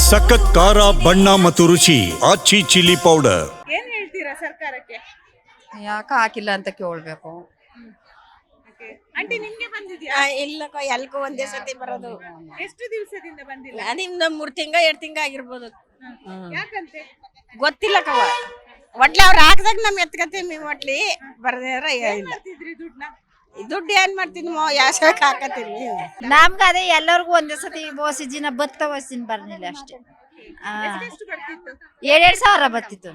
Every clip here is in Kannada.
ಸಖತ್ ಖಾರ ಬಣ್ಣ ಮತ್ತು ರುಚಿ ಆಚಿ ಚಿಲ್ಲಿ ಪೌಡರ್. ಏನ್ ಹೇಳ್ತೀರಾ ಸರ್ಕಾರಕ್ಕೆ? ಯಾಕ ಹಾಕಿಲ್ಲ ಅಂತ ಕೇಳ್ಬೇಕು. ಆಂಟಿ ನಿಮ್ಗೆ ಬಂದಿದ್ಯಾ? ಇಲ್ಲಕ್ಕ ಎಲ್ಕೋ ಒಂದೇ ಸತಿ ಬರೋದು. ಎಷ್ಟು ದಿವಸದಿಂದ ಬಂದಿಲ್ಲ? ನಿಮ್ದು 3 ತಿಂಗ 2 ತಿಂಗ ಆಗಿರ್ಬೋದು. ಯಾಕಂತೆ? ಗೊತ್ತಿಲ್ಲಕ್ಕವ ಒಟ್ಲಿ ಅವ್ರು ಹಾಕ್ದಾಗ ನಮ್ ಎತ್ಕತ್ತೀವಿ ಒಟ್ಲಿ ಬರ್ದಾರ ಇಲ್ಲ. ಮಾಡ್ತಿದ್ರಿ ದುಡ್ಡನ್ನ? ದುಡ್ಡು ಏನ್ ಮಾಡ್ತೀನಿ ಯಾಸಕ್ ಹಾಕತ್ತೀನಿ. ನಮ್ಗ ಅದೇ ಎಲ್ಲರಿಗೂ ಒಂದೇ ಸತಿ ಓಸಿಜಿನ ಬತ್ತ ಓಸಿನ ಬರ್ನಿಲ್ಲ ಅಷ್ಟೇ. ಎಷ್ಟು ಬರ್ತಿತ್ತು? 7,000 ಸಾವಿರ ಬರ್ತಿತ್ತು.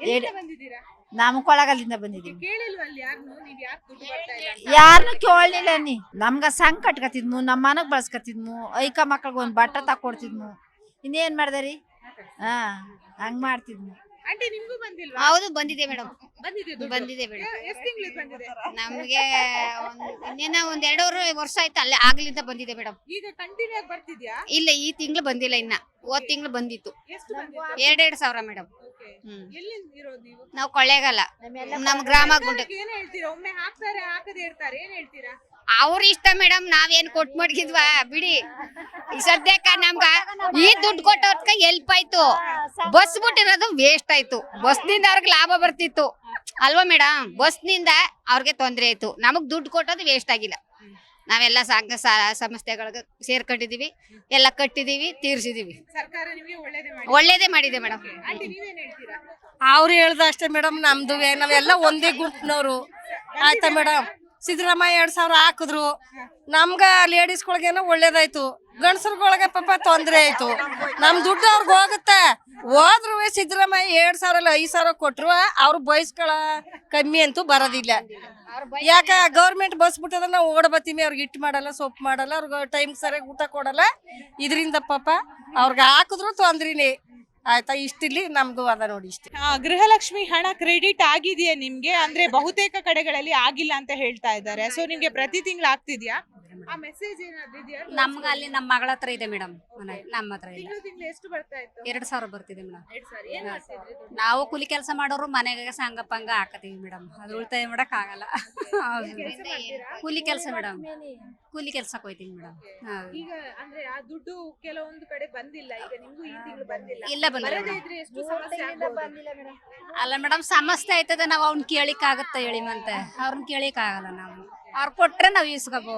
ಎಲ್ಲಿಂದ ಬಂದಿದ್ದೀರಾ? ನಾವು ಕೊಳಗಲ್ಲಿಂದ ಬಂದಿದ್ದೀವಿ. ಕೇಳಿಲ್ವಾ ಅಲ್ಲಿ ಯಾರನ್ನು? ನೀವ್ ಯಾಕೆ ದುಡ್ಡು ಬರ್ತಾ ಇಲ್ಲ? ಯಾರನ್ನು ಕೇಳಲಿಲ್ಲ ನೀ. ನಮ್ಗ ಸಂಗ್ ಕಟ್ಕತಿದ್ಮು, ನಮ್ಮ ಮನಗ್ ಬಳಸ್ಕತಿದ್ಮು, ಐಕ ಮಕ್ಳಿಗೆ ಒಂದ್ ಬಟ್ಟ ತಕೊಡ್ತಿದ್ಮು. ಇನ್ನೇನ್ ಮಾಡ್ದರಿ? ಹಂಗ್ ಮಾಡ್ತಿದ್ಮು. ಆಂಟಿ ನಿಮ್ಗೂ ಬಂದಿಲ್ವಾ? ಹೌದು ಬಂದಿದೆ ಮೇಡಮ್, ಬಂದಿದೆ ದುಡ್ಡು? ಬಂದಿದೆ ಮೇಡಮ್. ಎಷ್ಟು ತಿಂಗಳಿಗೆ ಬಂದಿದೆ? ನಮ್ಗೆ ಇನ್ನೇನ ಒಂದ್ 2 ವರ್ಷ ಆಯ್ತು ಅಲ್ಲೇ ಆಗ್ಲಿಂದ ಬಂದಿದೆ ಮೇಡಮ್. ಈಗ ಕಂಟಿನ್ಯೂ ಆಗಿ ಬರ್ತಿದ್ಯಾ? ಇಲ್ಲ ಈ ತಿಂಗಳು ಬಂದಿಲ್ಲ, ಇನ್ನ ಹೋದ್ ತಿಂಗಳು ಬಂದಿತ್ತು. ಎಷ್ಟು ಬಂದಿತ್ತು? 2,000 ಸಾವಿರ ಮೇಡಮ್. ಎಲ್ಲಿಂದ ಇರೋದು ನೀವು? ನಾವು ಕೊಳ್ಳೇಗಾಲ, ನಮ್ ಗ್ರಾಮ ಗುಂಡೆ. ಏನ್ ಹೇಳ್ತೀರಾ? ಒಮ್ಮೆ ಹಾಕ್ತಾರೆ ಹಾಕದೆ ಇರ್ತಾರೆ, ಏನ್ ಹೇಳ್ತೀರಾ? ಅವ್ರ ಇಷ್ಟ ಮೇಡಮ್, ನಾವೇನ್ ಕೊಟ್ ಮಡ್ಗಿದ್ವಾ ಬಿಡಿ. ಈ ಸದ್ಯಕ್ಕ ನಮ್ಗ ಈ ದುಡ್ಡು ಕೊಟ್ಟೋದ್ಕ ಹೆಲ್ಪ್ ಆಯ್ತು. ಬಸ್ ಬಿಟ್ಟಿರೋದು ವೇಸ್ಟ್ ಆಯ್ತು. ಬಸ್ನಿಂದ ಅವ್ರಿಗೆ ಲಾಭ ಬರ್ತಿತ್ತು ಅಲ್ವಾ ಮೇಡಮ್? ಬಸ್ನಿಂದ ಅವ್ರಿಗೆ ತೊಂದ್ರೆ ಆಯ್ತು, ನಮಗ್ ದುಡ್ಡು ಕೊಟ್ಟೋದು ವೇಸ್ಟ್ ಆಗಿಲ್ಲ. ನಾವೆಲ್ಲ ಸಂಘ ಸಂಸ್ಥೆಗಳಿಗೆ ಸೇರ್ಕೊಂಡಿದೀವಿ, ಎಲ್ಲ ಕಟ್ಟಿದೀವಿ, ತೀರ್ಸಿದೀವಿ. ಸರ್ಕಾರ ನಿಮಗೆ ಒಳ್ಳೇದೇ ಮಾಡಿದೆ ಮೇಡಮ್. ಆಂಟಿ ನೀವೇನ್ ಹೇಳ್ತೀರಾ? ಅವ್ರು ಹೇಳ್ದ ಅಷ್ಟೇ ಮೇಡಮ್. ನಮ್ದು ನಾವೆಲ್ಲ ಒಂದೇ ಗುಂಪಿನವ್ರು ಆಯ್ತಾ ಮೇಡಮ್. ಸಿದ್ದರಾಮಯ್ಯ 2,000 ಹಾಕಿದ್ರು, ನಮ್ಗ ಲೇಡೀಸ್ಗಳಿಗೇನೋ ಒಳ್ಳೇದಾಯ್ತು, ಗಂಡಸರುಗಳಿಗೆ ಪಾಪ ತೊಂದ್ರೆ ಆಯ್ತು. ನಮ್ ದುಡ್ಡು ಅವ್ರಿಗೆ ಹೋಗುತ್ತೆ. ಹೋದ್ರು ಸಿದ್ದರಾಮಯ್ಯ 2,000 ಇಲ್ಲ 5,000 ಕೊಟ್ರು ಅವ್ರು ಬಯಸ್ಕೊಳ ಕಮ್ಮಿ ಅಂತೂ ಬರೋದಿಲ್ಲ. ಯಾಕ ಗೌರ್ಮೆಂಟ್ ಬಸ್ ಬಿಟ್ಟದ ನಾವು ಓಡ ಬತ್ತೀವಿ, ಅವ್ರಿಗೆ ಹಿಟ್ಟು ಮಾಡಲ್ಲ, ಸೊಪ್ಪು ಮಾಡಲ್ಲ, ಅವ್ರಿಗೆ ಟೈಮ್ ಸರಿಯಾಗಿ ಊಟ ಕೊಡಲ್ಲ. ಇದರಿಂದ ಪಾಪ ಅವ್ರಿಗೆ ಹಾಕಿದ್ರು ತೊಂದ್ರಿನೇ ಆಯ್ತಾ. ಇಷ್ಟಿಲ್ಲಿ ನಮ್ದು ಅದ ನೋಡಿ ಇಷ್ಟೇ. ಗೃಹಲಕ್ಷ್ಮಿ ಹಣ ಕ್ರೆಡಿಟ್ ಆಗಿದೆಯಾ ನಿಮ್ಗೆ? ಅಂದ್ರೆ ಬಹುತೇಕ ಕಡೆಗಳಲ್ಲಿ ಆಗಿಲ್ಲ ಅಂತ ಹೇಳ್ತಾ ಇದ್ದಾರೆ. ಸೊ ನಿಮ್ಗೆ ಪ್ರತಿ ತಿಂಗಳು ಆಗ್ತಿದ್ಯಾ? ಆ ಮೆಸೇಜ್ ಏನಾದ್ರು ಇದೆಯಾ? ನಮ್ಗ ಅಲ್ಲಿ ನಮ್ಮ ಮಗಳ ಹತ್ರ ಇದೆ ಮೇಡಮ್, ನಮ್ಮ ಹತ್ರ ಇಲ್ಲ. ತಿಂಗಳು ಎಷ್ಟು ಬರ್ತಾ ಇತ್ತು? 2,000 ಬರ್ತಿದೆ ಮೇಡಮ್. 2,000. ಏನ್ ಮಾಡ್ತಿದ್ರಿ ದುಡ್ಡು? ನಾವು ಕೂಲಿ ಕೆಲಸ ಮಾಡೋರು ಮನೆಗೆ ಸಂಘ ಪಂಗ ಹಾಕತೀವಿ ಮೇಡಮ್, ಅದ್ರ ಉಳಿತಾಯ ಮಾಡಕ್ ಆಗಲ್ಲ. ಕೂಲಿ ಕೆಲಸ ಮೇಡಮ್, ಕೂಲಿ ಕೆಲ್ಸಕ್ಕೆ ಹೋಯ್ತೀನಿ ಮೇಡಮ್. ಈಗ ಅಂದ್ರೆ ಆ ದುಡ್ಡು ಕೆಲವೊಂದು ಕಡೆ ಬಂದಿಲ್ಲ. ಈಗ ನಿಮ್ಗೂ ಈ ತಿಂಗಳು ಬಂದಿಲ್ಲ. ಇಲ್ಲ ಬಂದಿಲ್ಲ ಬರದೇ ಮೇಡಮ್. ಇದ್ರೆ ಎಷ್ಟು ಸಮಸ್ಯೆ ಆಗ್ಬೋದು? ಅಲ್ಲ ಮೇಡಮ್, ಸಮಸ್ಯೆ ಆಯ್ತದ, ನಾವ್ ಅವ್ನ್ ಕೇಳಿಕ್ ಆಗತ್ತ ಹೇಳಿ ಮತ್ತೆ ಅವ್ರನ್ನ ಕೇಳಿಕ್ ಆಗಲ್ಲ. ನಾವು ಅವ್ರು ಕೊಟ್ರೆ ನಾವ್ ಇಸ್ಕೋಬಹುದು.